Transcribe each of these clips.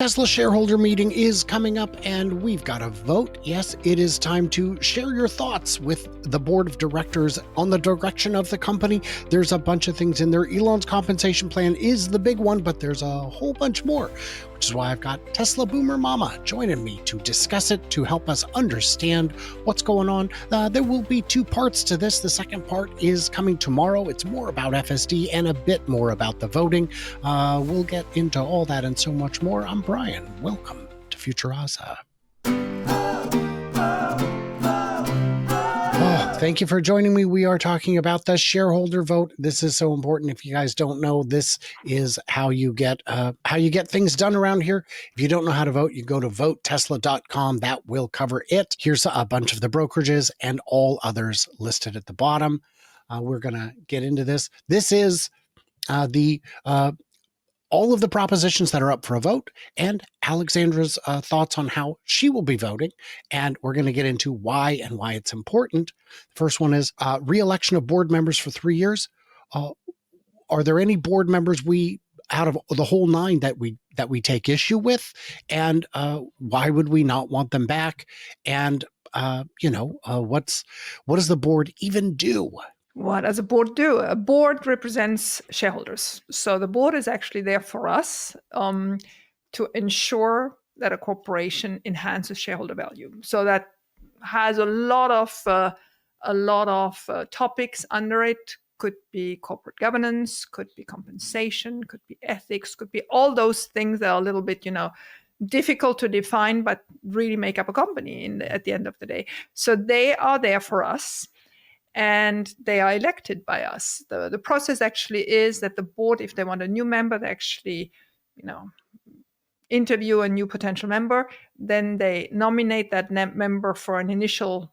Tesla shareholder meeting is coming up and we've got a vote. Yes, it is time to share your thoughts with the board of directors on the direction of the company. There's a bunch of things in there. Elon's compensation plan is the big one, but there's a whole bunch more, which is why I've got Tesla Boomer Mama joining me to discuss it, to help us understand what's going on. There will be two parts to this. The second part is coming tomorrow. It's more about FSD and a bit more about the voting. We'll get into all that and so much more. I'm Brian. Welcome to Futuraza. Thank you for joining me. We are talking about the shareholder vote. This is so important. If you guys don't know, this is how you get things done around here. If you don't know how to vote, you go to votetesla.com. That will cover it. Here's a bunch of the brokerages and all others listed at the bottom. We're going to get into this. This is all of the propositions that are up for a vote and Alexandra's thoughts on how she will be voting. And we're going to get into why and why it's important. The first one is re-election of board members for 3 years. Are there any board members out of the whole 9 that we take issue with? And why would we not want them back? And, what does the board even do? What does a board do? A board represents shareholders. So the board is actually there for us to ensure that a corporation enhances shareholder value. So that has a lot of topics under it. Could be corporate governance, could be compensation, could be ethics, could be all those things that are a little bit, difficult to define, but really make up a company at the end of the day. So they are there for us. And they are elected by us. The process actually is that the board, if they want a new member, they actually, interview a new potential member. Then they nominate that member for an initial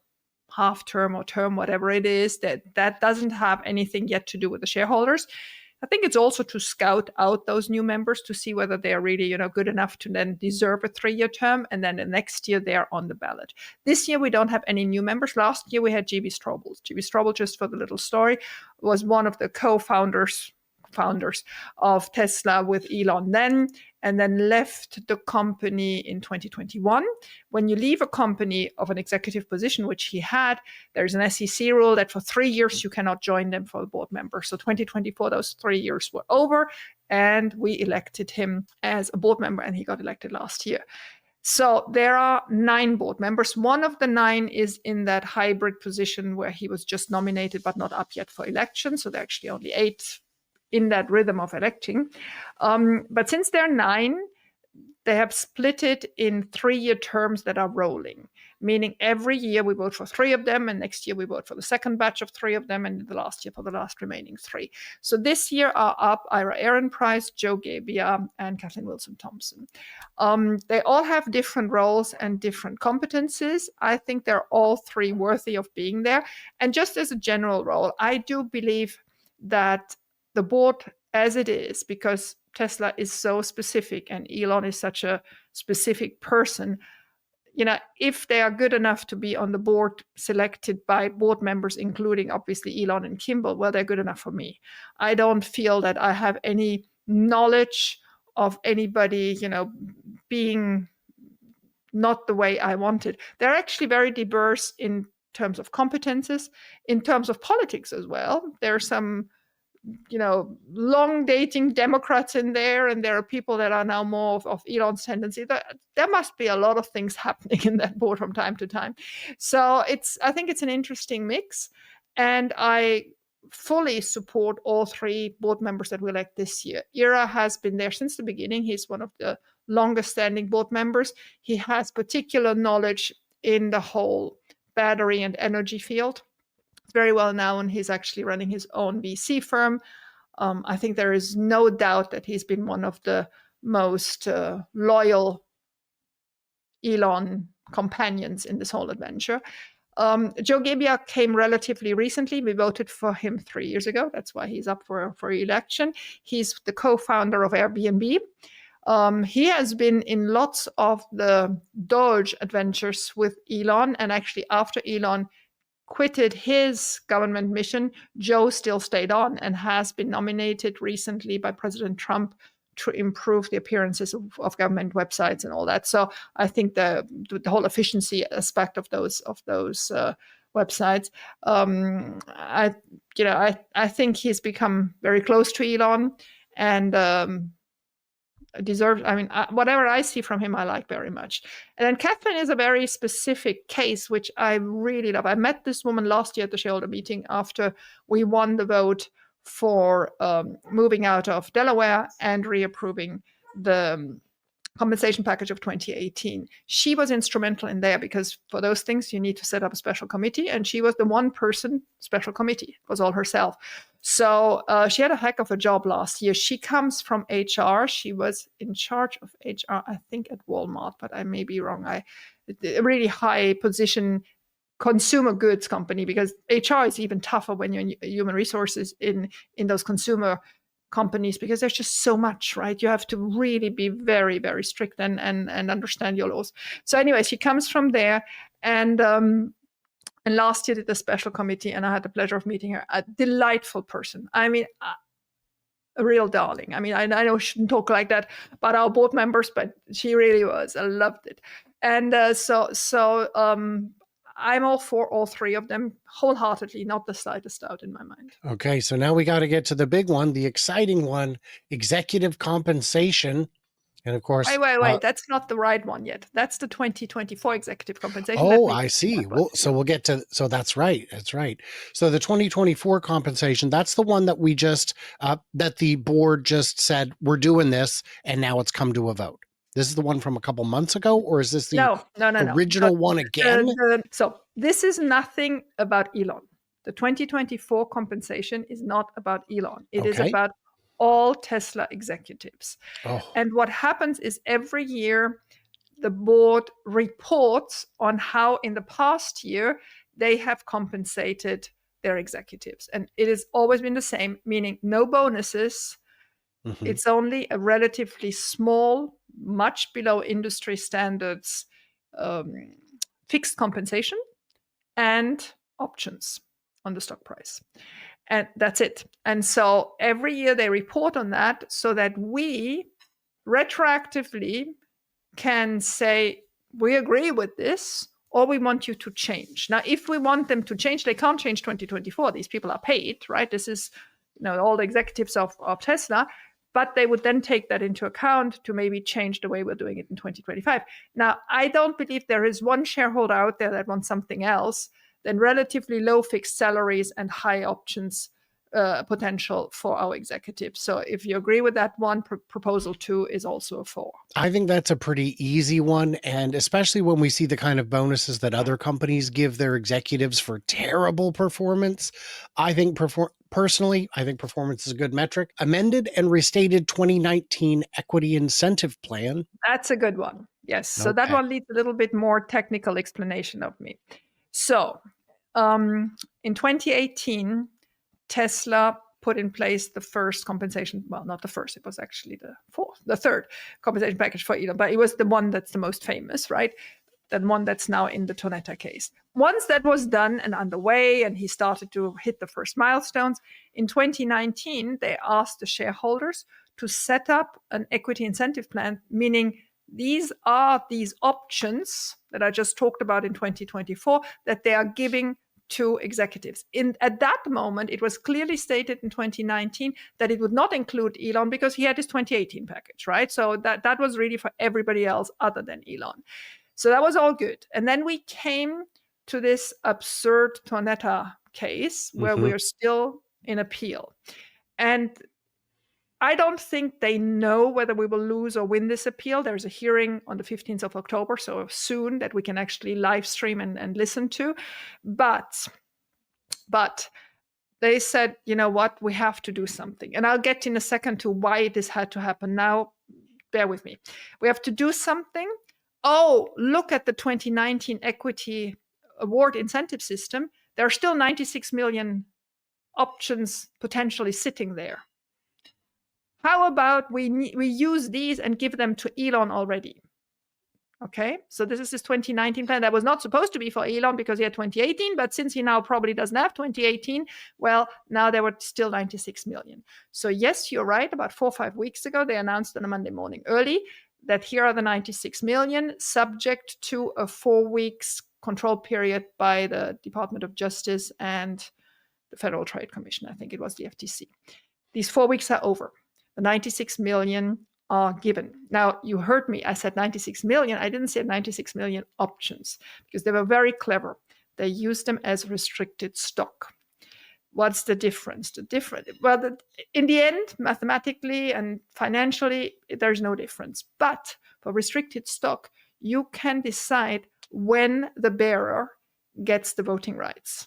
half term or term, whatever it is. That doesn't have anything yet to do with the shareholders. I think it's also to scout out those new members to see whether they are really, good enough to then deserve a 3-year term. And then the next year they are on the ballot. This year we don't have any new members. Last year we had GB Strobel. GB Strobel, just for the little story, was one of the co-founders of Tesla with Elon then, and then left the company in 2021. When you leave a company of an executive position, which he had, there's an SEC rule that for 3 years you cannot join them for a board member. So 2024, those 3 years were over, and we elected him as a board member, and he got elected last year. So there are 9 board members. One of the 9 is in that hybrid position where he was just nominated but not up yet for election. So there are actually only 8 in that rhythm of electing. But since there are 9, they have split it in 3-year terms that are rolling, meaning every year we vote for 3 of them, and next year we vote for the second batch of 3 of them, and the last year for the last remaining 3. So this year are up Ira Ehrenpreis, Joe Gebbia, and Kathleen Wilson-Thompson. They all have different roles and different competencies. I think they're all 3 worthy of being there. And just as a general role, I do believe that the board as it is, because Tesla is so specific and Elon is such a specific person, if they are good enough to be on the board selected by board members, including obviously Elon and Kimball, well, they're good enough for me. I don't feel that I have any knowledge of anybody, being not the way I wanted. They're actually very diverse in terms of competences, in terms of politics as well. There are some long dating Democrats in there, and there are people that are now more of Elon's tendency. There must be a lot of things happening in that board from time to time. So I think it's an interesting mix, and I fully support all 3 board members that we elect this year. Ira has been there since the beginning. He's one of the longest standing board members. He has particular knowledge in the whole battery and energy field. Very well known. He's actually running his own VC firm. I think there is no doubt that he's been one of the most loyal Elon companions in this whole adventure. Joe Gebbia came relatively recently. We voted for him 3 years ago. That's why he's up for election. He's the co-founder of Airbnb. He has been in lots of the Doge adventures with Elon, and actually after Elon quitted his government mission, Joe still stayed on and has been nominated recently by President Trump to improve the appearances of government websites and all that. So I think the whole efficiency aspect of those websites. I think he's become very close to Elon, and deserves. I mean, whatever I see from him, I like very much. And then Catherine is a very specific case, which I really love. I met this woman last year at the shareholder meeting after we won the vote for moving out of Delaware and reapproving the compensation package of 2018. She was instrumental in there because for those things you need to set up a special committee, and she was the one person special committee. It was all herself. So she had a heck of a job last year. She comes from HR. She was in charge of HR, I think, at Walmart, but I may be wrong. A really high position consumer goods company, because HR is even tougher when you're in human resources in those consumer companies, because there's just so much, right? You have to really be very, very strict and understand your laws. So anyway, she comes from there, and last year did the special committee, and I had the pleasure of meeting her. A delightful person. I mean, a real darling. I mean, I know she shouldn't talk like that about our board members, but she really was. I loved it. And so I'm all for all three of them wholeheartedly, not the slightest doubt in my mind. Okay, so now we got to get to the big one, the exciting one, executive compensation. And of course, wait, that's not the right one yet. That's the 2024 executive compensation. Oh, I see. Well, so we'll get to, so that's right. That's right. So the 2024 compensation, that's the one that we just, that the board just said, we're doing this, and now it's come to a vote. This is the one from a couple months ago, or is this the original one again? So this is nothing about Elon. The 2024 compensation is not about Elon. It is about all Tesla executives. Oh. And what happens is every year the board reports on how in the past year they have compensated their executives. And it has always been the same, meaning no bonuses. Mm-hmm. It's only a relatively small, much below industry standards, fixed compensation and options on the stock price. And that's it. And so every year they report on that so that we retroactively can say, we agree with this, or we want you to change. Now, if we want them to change, they can't change 2024. These people are paid, right? This is, all the executives of Tesla, but they would then take that into account to maybe change the way we're doing it in 2025. Now, I don't believe there is one shareholder out there that wants something else than relatively low fixed salaries and high options potential for our executives. So if you agree with that one, proposal 2 is also a 4. I think that's a pretty easy one. And especially when we see the kind of bonuses that other companies give their executives for terrible performance, I think personally, I think performance is a good metric. Amended and restated 2019 equity incentive plan. That's a good one. Yes. So that one needs a little bit more technical explanation of me. So in 2018, Tesla put in place the first compensation, well, not the first, it was actually the third compensation package for Elon, but it was the one that's the most famous, right? The one that's now in the Tonetta case. Once that was done and underway, and he started to hit the first milestones, in 2019, they asked the shareholders to set up an equity incentive plan, meaning these are these options that I just talked about in 2024 that they are giving to executives. At that moment, it was clearly stated in 2019 that it would not include Elon because he had his 2018 package, right? So that was really for everybody else other than Elon. So that was all good. And then we came to this absurd Tonetta case where we're still in appeal. And I don't think they know whether we will lose or win this appeal. There's a hearing on the 15th of October, so soon, that we can actually live stream and listen to. But they said, you know what, we have to do something. And I'll get in a second to why this had to happen. Now, bear with me. We have to do something. Oh, look at the 2019 equity award incentive system. There are still 96 million options potentially sitting there. How about we use these and give them to Elon already? Okay, so this is his 2019 plan that was not supposed to be for Elon because he had 2018, but since he now probably doesn't have 2018, well, now there were still 96 million. So yes, you're right. About 4 or 5 weeks ago, they announced on a Monday morning early that here are the 96 million, subject to a 4 weeks control period by the Department of Justice and the Federal Trade Commission. I think it was the FTC. These 4 weeks are over. The 96 million are given. Now, you heard me. I said 96 million. I didn't say 96 million options because they were very clever. They used them as restricted stock. What's the difference? Well, in the end, mathematically and financially, there's no difference. But for restricted stock, you can decide when the bearer gets the voting rights.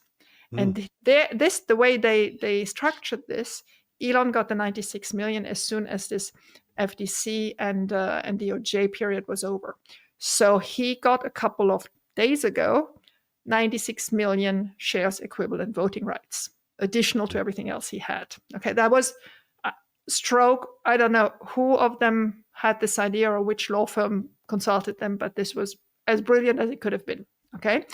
And the way they structured this, Elon got the 96 million as soon as this FTC and DOJ period was over. So he got a couple of days ago 96 million shares equivalent voting rights, additional to everything else he had. Okay, that was a stroke. I don't know who of them had this idea or which law firm consulted them, but this was as brilliant as it could have been. Okay.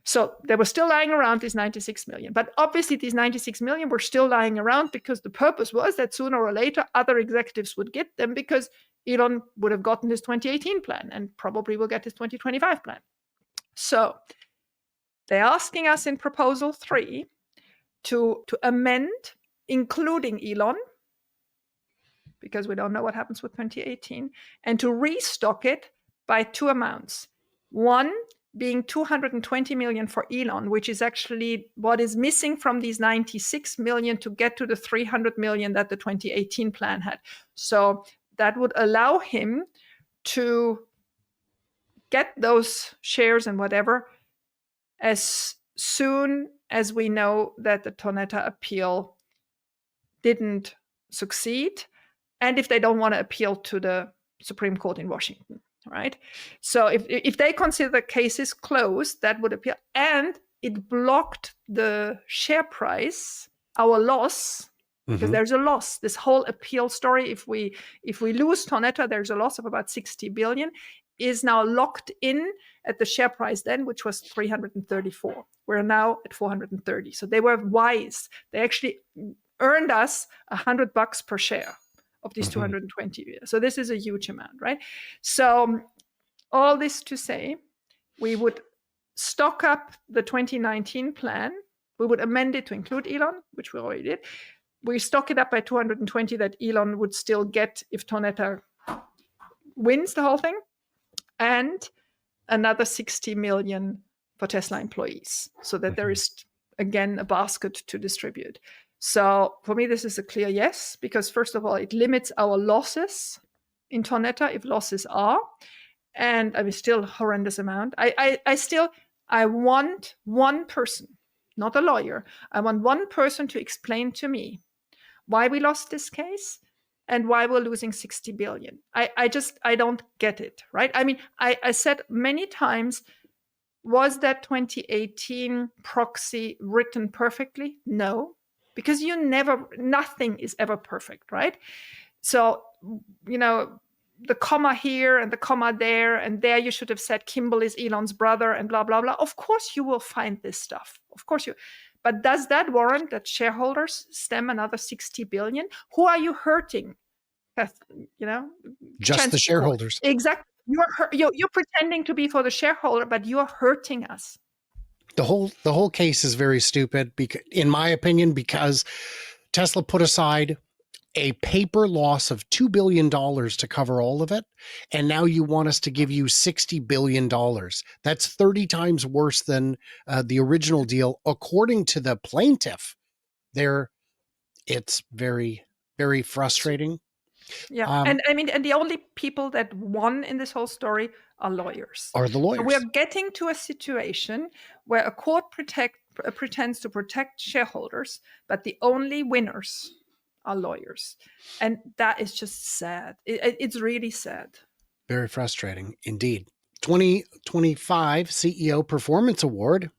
So they were still lying around, these 96 million. But obviously, these 96 million were still lying around because the purpose was that sooner or later, other executives would get them because Elon would have gotten his 2018 plan and probably will get his 2025 plan. So they're asking us in Proposal 3 to amend, including Elon, because we don't know what happens with 2018, and to restock it by 2 amounts. One being 220 million for Elon, which is actually what is missing from these 96 million to get to the 300 million that the 2018 plan had. So that would allow him to get those shares and whatever as soon as we know that the Tonetta appeal didn't succeed, and if they don't want to appeal to the Supreme Court in Washington. Right. So if they consider the case is closed, that would appeal. And it blocked the share price, our loss, because there's a loss. This whole appeal story, if we lose Tonetta, there's a loss of about 60 billion, is now locked in at the share price then, which was 334. We're now at 430. So they were wise. They actually earned us $100 per share of these 220. So this is a huge amount, right? So all this to say, we would stock up the 2019 plan. We would amend it to include Elon, which we already did. We stock it up by 220 that Elon would still get if Tonetta wins the whole thing, and another 60 million for Tesla employees, so that there is, again, a basket to distribute. So for me, this is a clear yes, because first of all, it limits our losses in Tonetta, if losses are, and I mean, still horrendous amount. I want one person, not a lawyer. I want one person to explain to me why we lost this case and why we're losing 60 billion. I don't get it, right? I mean, I said many times, was that 2018 proxy written perfectly? No. Because nothing is ever perfect, right? So, the comma here and the comma there, and there you should have said Kimball is Elon's brother and blah, blah, blah. Of course you will find this stuff. Of course but does that warrant that shareholders stem another 60 billion? Who are you hurting? Just the shareholders. Exactly. You're pretending to be for the shareholder, but you're hurting us. The whole case is very stupid, in my opinion, because Tesla put aside a paper loss of $2 billion to cover all of it, and now you want us to give you $60 billion. That's 30 times worse than the original deal, according to the plaintiff. It's very, very frustrating. Yeah, and the only people that won in this whole story are lawyers. Are the lawyers. So we're getting to a situation where a court pretends to protect shareholders, but the only winners are lawyers. And that is just sad. It's really sad. Very frustrating indeed. 2025 CEO Performance Award.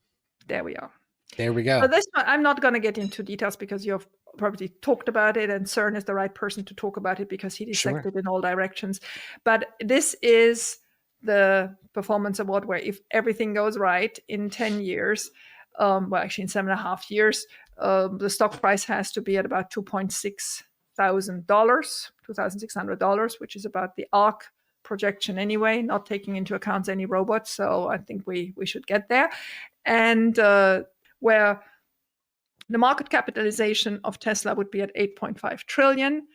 There we are. There we go. So this one, I'm not going to get into details because you've probably talked about it, and CERN is the right person to talk about it because he dissected in all directions. But this is the performance award, where if everything goes right in 10 years, well, actually in 7.5 years, the stock price has to be at about $2,600, which is about the ARC projection anyway, not taking into account any robots. So I think we should get there. And where the market capitalization of Tesla would be at 8.5 trillion,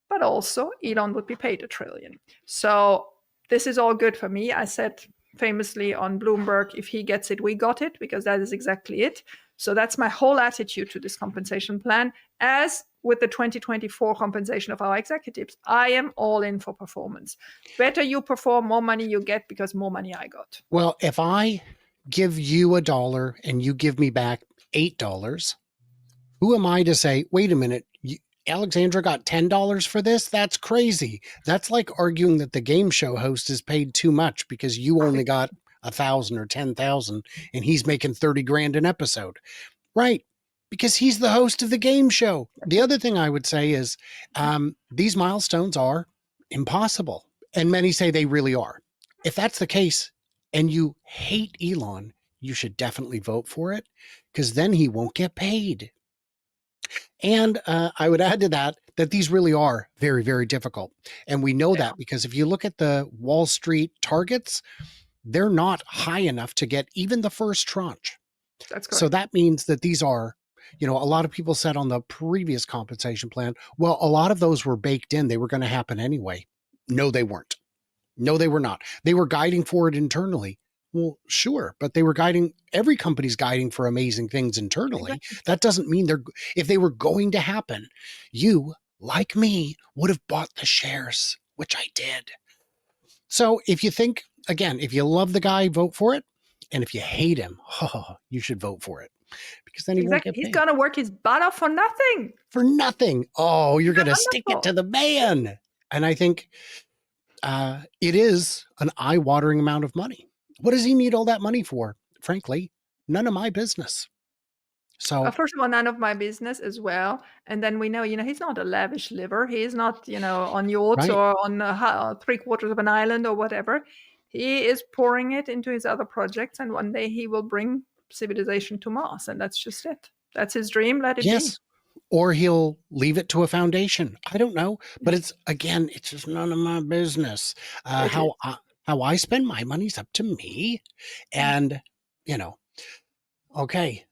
but also Elon would be paid $1 trillion. So this is all good for me. I said famously on Bloomberg, if he gets it, we got it, because that is exactly it. So that's my whole attitude to this compensation plan. As with the 2024 compensation of our executives, I am all in for performance. Better you perform, more money you get, because more money I got. Well, if I give you $1 and you give me back $8, who am I to say, wait a minute, Alexandra got $10 for this? That's crazy. That's like arguing that the game show host is paid too much because you only got 1,000 or 10,000 and he's making 30 grand an episode. Right. Because he's the host of the game show. The other thing I would say is these milestones are impossible. And many say they really are. If that's the case and you hate Elon, you should definitely vote for it, because then he won't get paid. And I would add to that these really are very, very difficult. And we know that because if you look at the Wall Street targets, they're not high enough to get even the first tranche. That's correct. So that means that these are, a lot of people said on the previous compensation plan, well, a lot of those were baked in. They were going to happen anyway. No, they weren't. No, they were not. They were guiding for it internally. Well, sure, but every company's guiding for amazing things internally. Exactly. That doesn't mean if they were going to happen, you, like me, would have bought the shares, which I did. So if you love the guy, vote for it. And if you hate him, you should vote for it, because then he won't get paid. He's going to work his butt off for nothing. For nothing. Oh, you're going to stick it to the man. And I think it is an eye-watering amount of money. What does he need all that money for? Frankly, none of my business. So first of all, none of my business as well. And then we know, he's not a lavish liver. He is not, on yachts or on 3/4 of an island or whatever. He is pouring it into his other projects, and one day he will bring civilization to Mars, and that's just it. That's his dream. Let it be. Or he'll leave it to a foundation. I don't know, but it's just none of my business. How I spend my money's up to me, and okay.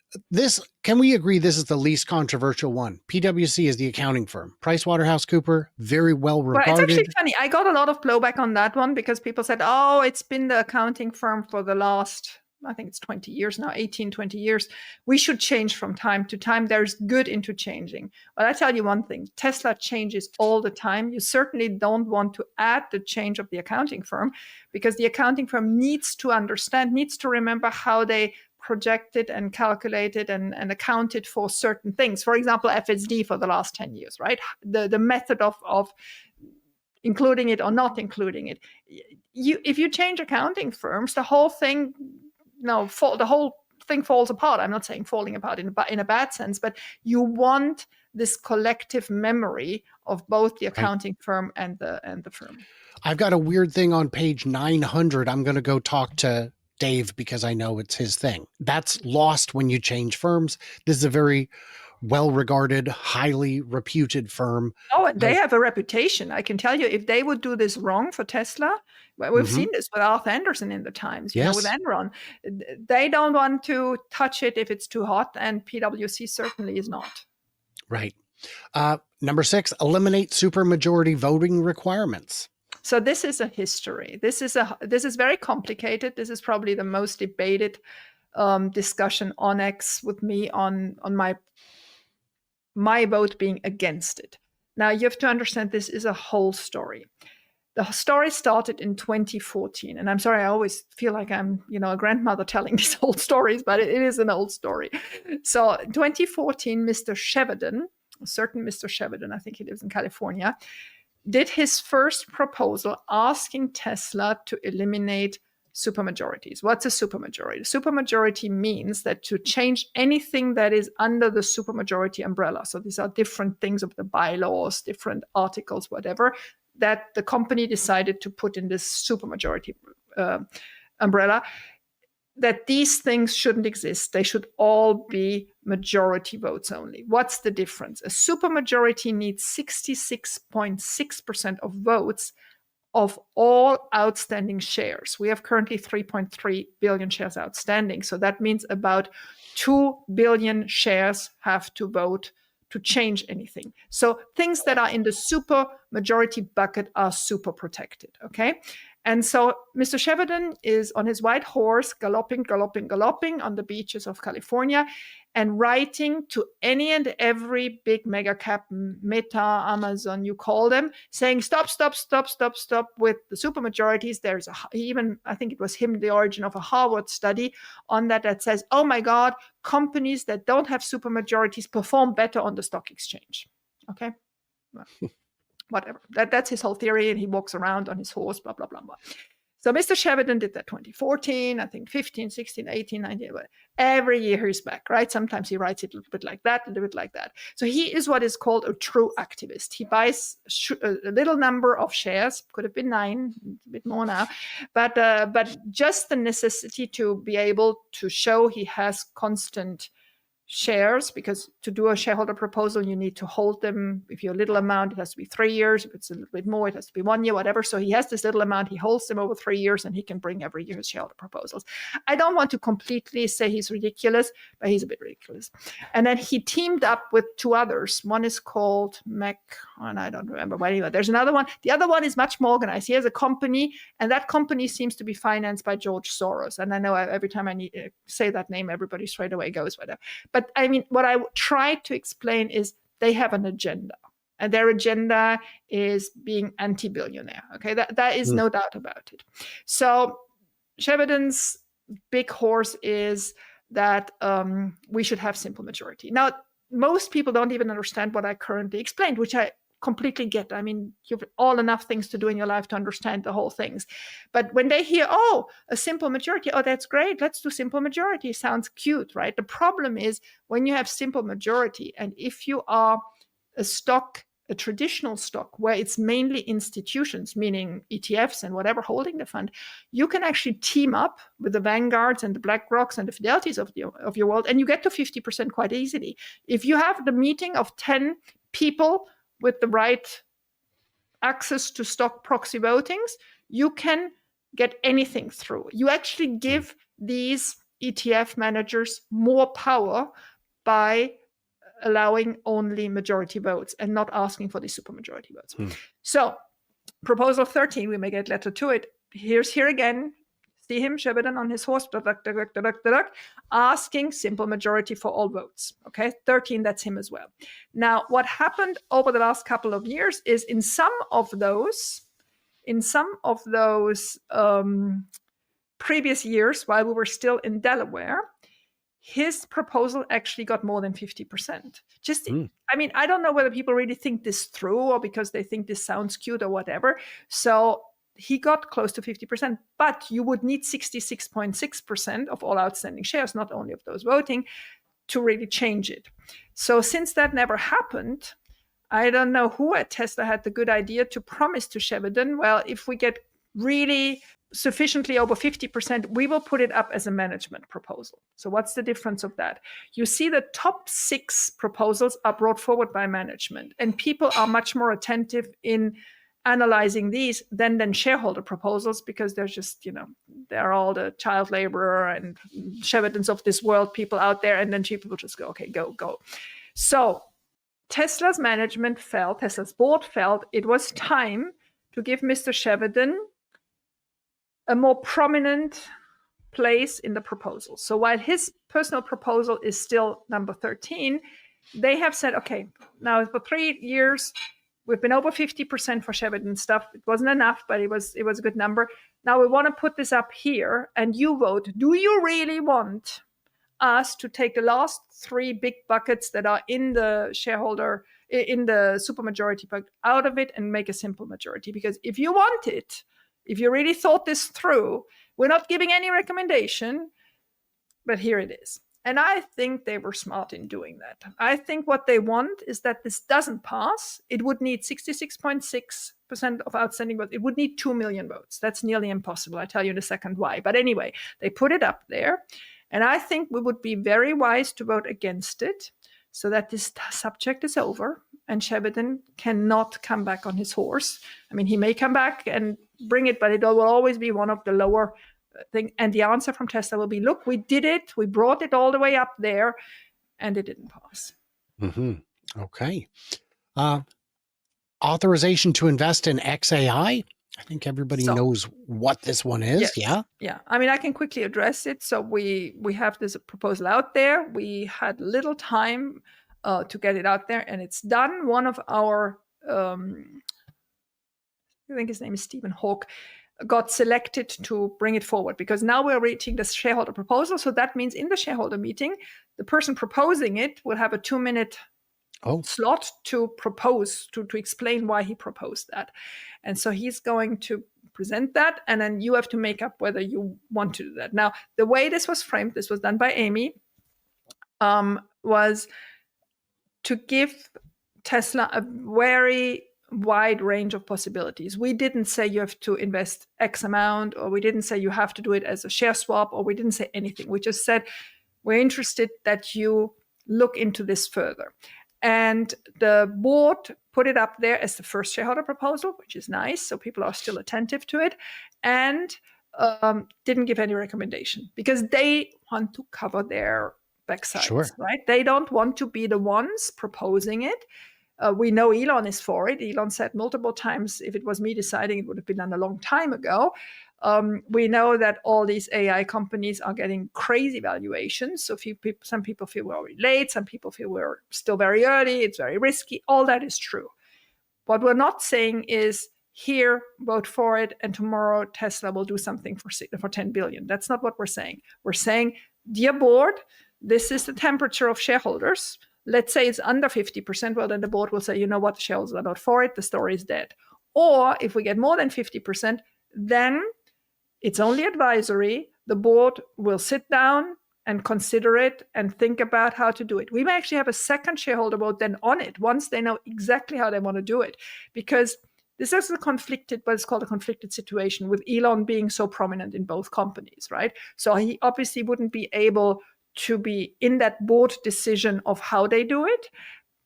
Can we agree this is the least controversial one? PwC is the accounting firm. PricewaterhouseCoopers, very well regarded. Well, it's actually funny. I got a lot of blowback on that one because people said, oh, it's been the accounting firm for the last, I think it's 20 years now, 18, 20 years. We should change from time to time. There's good into changing. But I tell you one thing, Tesla changes all the time. You certainly don't want to add the change of the accounting firm, because the accounting firm needs to understand, needs to remember how they projected and calculated and accounted for certain things. For example, FSD for the last 10 years, right? The method of including it or not including it. If you change accounting firms, the whole thing, the whole thing falls apart. I'm not saying falling apart in a bad sense, but you want this collective memory of both the accounting firm and the firm. I've got a weird thing on page 900. I'm going to go talk to Dave because I know it's his thing. That's lost when you change firms. This is a very well-regarded, highly reputed firm. Oh, and they have a reputation. I can tell you, if they would do this wrong for Tesla, well, we've seen this with Arthur Andersen in the Times, with Enron. They don't want to touch it if it's too hot, and PwC certainly is not. Right. Number 6, eliminate supermajority voting requirements. So this is a history. This is very complicated. This is probably the most debated discussion on X with me on my vote being against it. Now you have to understand this is a whole story. The story started in 2014, and I'm sorry, I always feel like I'm a grandmother telling these old stories, but it is an old story. So in 2014, Mr. Shevardin, a certain Mr. Shevardin, I think he lives in California, did his first proposal asking Tesla to eliminate supermajorities. What's a supermajority? Supermajority means that to change anything that is under the supermajority umbrella, so these are different things of the bylaws, different articles, whatever, that the company decided to put in this supermajority umbrella, that these things shouldn't exist. They should all be majority votes only. What's the difference? A supermajority needs 66.6% of votes of all outstanding shares. We have currently 3.3 billion shares outstanding. So that means about 2 billion shares have to vote to change anything. So things that are in the super majority bucket are super protected, okay? And so Mr. Shevardin is on his white horse, galloping on the beaches of California and writing to any and every big mega cap, Meta, Amazon, you call them, saying stop with the supermajorities. There's even, I think it was him, the origin of a Harvard study on that says, oh my God, companies that don't have supermajorities perform better on the stock exchange. Okay. Well, whatever. That's his whole theory, and he walks around on his horse, blah, blah, blah, blah. So Mr. Shevardin did that 2014, I think 15, 16, 18, 19, every year he's back, right? Sometimes he writes it a little bit like that, a little bit like that. So he is what is called a true activist. He buys a little number of shares, could have been 9, a bit more now, but just the necessity to be able to show he has constant shares, because to do a shareholder proposal, you need to hold them. If you're a little amount, it has to be 3 years. If it's a little bit more, it has to be 1 year, whatever. So he has this little amount, he holds them over 3 years, and he can bring every year his shareholder proposals. I don't want to completely say he's ridiculous, but he's a bit ridiculous. And then he teamed up with 2 others. One is called Mac, and I don't remember. But anyway, there's another one. The other one is much more organized. He has a company, and that company seems to be financed by George Soros. And I know every time I say that name, everybody straight away goes with it. But I mean, what I try to explain is they have an agenda, and their agenda is being anti-billionaire. Okay, that is no doubt about it. So Shevardin's big horse is that we should have simple majority. Now, most people don't even understand what I currently explained, which I completely get. I mean, you've all enough things to do in your life to understand the whole things. But when they hear, oh, a simple majority, oh, that's great, let's do simple majority. Sounds cute, right? The problem is when you have simple majority, and if you are a stock, a traditional stock where it's mainly institutions, meaning ETFs and whatever holding the fund, you can actually team up with the Vanguards and the BlackRocks and the Fidelities of your world, and you get to 50% quite easily. If you have the meeting of 10 people with the right access to stock proxy votings, you can get anything through. You actually give these ETF managers more power by allowing only majority votes and not asking for the supermajority votes. So proposal 13, we may get later to it. Here again, see him, Shevardin on his horse, asking simple majority for all votes. Okay, 13, that's him as well. Now, what happened over the last couple of years is in some of those previous years, while we were still in Delaware, his proposal actually got more than 50%. I mean, I don't know whether people really think this through or because they think this sounds cute or whatever. So he got close to 50%, but you would need 66.6% of all outstanding shares, not only of those voting, to really change it. So since that never happened, I don't know who at Tesla had the good idea to promise to Shevardin, well, if we get really sufficiently over 50%, we will put it up as a management proposal. So what's the difference of that? You see the top 6 proposals are brought forward by management, and people are much more attentive in analyzing these than shareholder proposals, because they're just, they're all the child laborer and Shevardins of this world people out there, and then people will just go, okay, go. So Tesla's board felt it was time to give Mr. Shevardin a more prominent place in the proposal. So while his personal proposal is still number 13, they have said, okay, now for 3 years, we've been over 50% for Shevardin stuff. It wasn't enough, but it was a good number. Now we want to put this up here, and you vote. Do you really want us to take the last 3 big buckets that are in the supermajority bucket out of it and make a simple majority? Because if you want it, if you really thought this through, we're not giving any recommendation, but here it is. And I think they were smart in doing that. I think what they want is that this doesn't pass. It would need 66.6% of outstanding votes. It would need 2 million votes. That's nearly impossible. I'll tell you in a second why. But anyway, they put it up there. And I think we would be very wise to vote against it so that this subject is over and Sheridan cannot come back on his horse. I mean, he may come back and bring it, but it will always be one of the lower thing. And the answer from Tesla will be, look, we did it. We brought it all the way up there and it didn't pass. Okay. Authorization to invest in XAI. I think everybody knows what this one is. Yes. Yeah. Yeah. I mean, I can quickly address it. So we have this proposal out there. We had little time to get it out there, and it's done. One of our, I think his name is Stephen Hawke, got selected to bring it forward because now we're reaching the shareholder proposal. So that means in the shareholder meeting, the person proposing it will have a 2-minute slot to propose, to explain why he proposed that. And so he's going to present that, and then you have to make up whether you want to do that. Now, the way this was framed, this was done by Amy, was to give Tesla a very wide range of possibilities. We didn't say you have to invest X amount, or we didn't say you have to do it as a share swap, or we didn't say anything. We just said, we're interested that you look into this further. And the board put it up there as the first shareholder proposal, which is nice. So people are still attentive to it, and didn't give any recommendation because they want to cover their backsides, right? They don't want to be the ones proposing it. We know Elon is for it. Elon said multiple times, if it was me deciding, it would have been done a long time ago. We know that all these AI companies are getting crazy valuations. So some people feel we're already late. Some people feel we're still very early. It's very risky. All that is true. What we're not saying is, here, vote for it, and tomorrow Tesla will do something for 10 billion. That's not what we're saying. We're saying, dear board, this is the temperature of shareholders. Let's say it's under 50%. Well, then the board will say, you know what, the shareholders are not for it. The story is dead. Or if we get more than 50%, then it's only advisory. The board will sit down and consider it and think about how to do it. We may actually have a second shareholder vote then on it once they know exactly how they want to do it. Because this is what is called a conflicted situation, with Elon being so prominent in both companies, right? So he obviously wouldn't be able to be in that board decision of how they do it,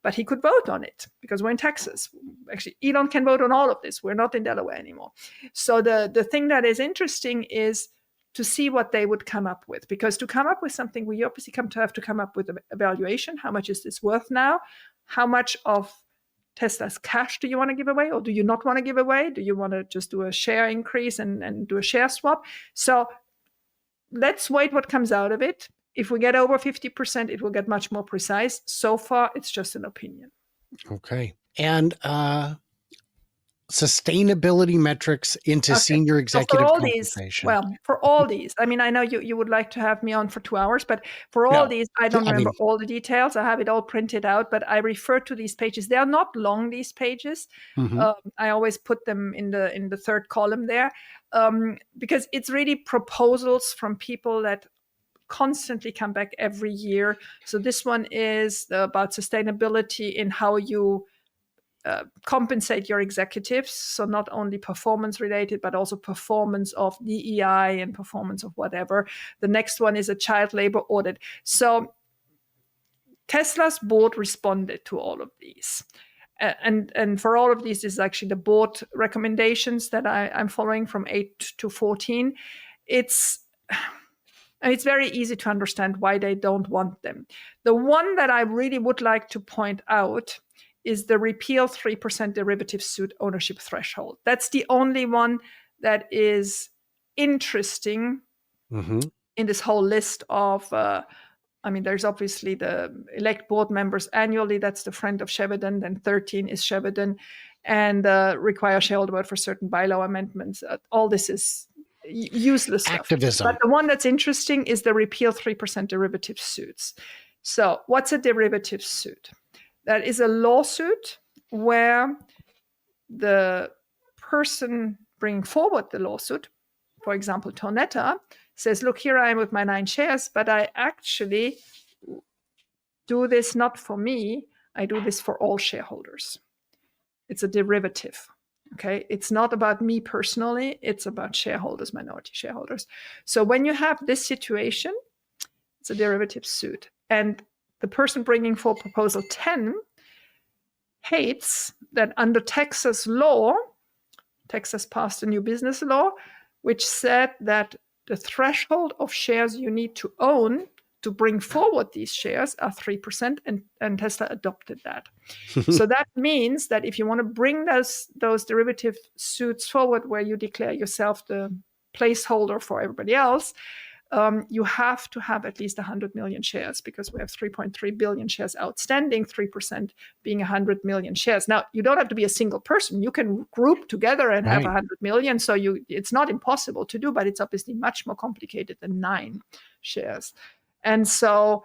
but he could vote on it because we're in Texas. Actually, Elon can vote on all of this. We're not in Delaware anymore. So the thing that is interesting is to see what they would come up with, because to come up with something, we obviously have to come up with an evaluation. How much is this worth now? How much of Tesla's cash do you want to give away, or do you not want to give away? Do you want to just do a share increase and do a share swap? So let's wait what comes out of it. If we get over 50%, it will get much more precise. So far, it's just an opinion. Okay. And sustainability metrics into senior executive compensation. For all these, I mean, I know you would like to have me on for 2 hours, but for all these, I don't remember all the details. I have it all printed out, but I refer to these pages. They are not long, these pages. I always put them in the third column there, because it's really proposals from people that constantly come back every year. So this one is about sustainability in how you compensate your executives. So not only performance related, but also performance of DEI and performance of whatever. The next one is a child labor audit. So Tesla's board responded to all of these. And for all of these, this is actually the board recommendations that I'm following from 8 to 14. It's very easy to understand why they don't want them. The one that I really would like to point out is the repeal 3% derivative suit ownership threshold. That's the only one that is interesting in this whole list of, there's obviously the elect board members annually. That's the friend of Sheridan. Then 13 is Sheridan, and require shareholder vote for certain bylaw amendments. All this is useless activism stuff. But the one that's interesting is the repeal 3% derivative suits. So what's a derivative suit? That is a lawsuit where the person bringing forward the lawsuit for example, Tonetta says, look, here I am with my 9 shares, but I actually do this not for me. I do this for all shareholders. It's a derivative. Okay. It's not about me personally. It's about shareholders, minority shareholders. So when you have this situation, it's a derivative suit. And the person bringing forward proposal 10 hates that under Texas law, Texas passed a new business law, which said that the threshold of shares you need to own to bring forward these shares are 3%, and Tesla adopted that. So that means that if you want to bring those derivative suits forward where you declare yourself the placeholder for everybody else, you have to have at least 100 million shares, because we have 3.3 billion shares outstanding, 3% being 100 million shares. Now, you don't have to be a single person. You can group together and have 100 million. So it's not impossible to do, but it's obviously much more complicated than 9 shares. And so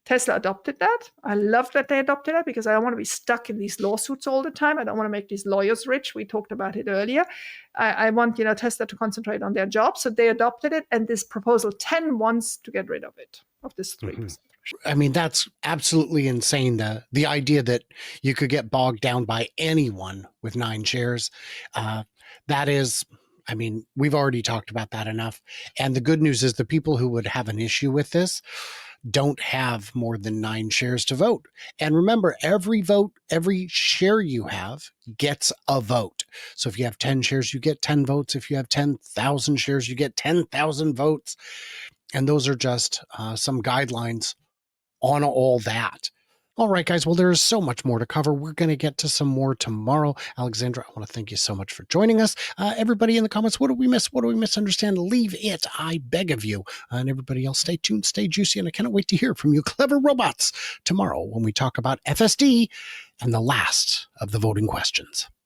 Tesla adopted that. I love that they adopted that, because I don't want to be stuck in these lawsuits all the time. I don't want to make these lawyers rich. We talked about it earlier. I want Tesla to concentrate on their job. So they adopted it. And this proposal 10 wants to get rid of it, of this 3%. I mean, that's absolutely insane. The idea that you could get bogged down by anyone with 9 shares. That is, I mean, we've already talked about that enough. And the good news is the people who would have an issue with this don't have more than 9 shares to vote. And remember, every vote, every share you have gets a vote. So if you have 10 shares, you get 10 votes. If you have 10,000 shares, you get 10,000 votes. And those are just some guidelines on all that. All right, guys. Well, there's so much more to cover. We're going to get to some more tomorrow. Alexandra, I want to thank you so much for joining us. Everybody in the comments, what do we miss? What do we misunderstand? Leave it, I beg of you. And everybody else, stay tuned, stay juicy, and I cannot wait to hear from you clever robots tomorrow when we talk about FSD and the last of the voting questions.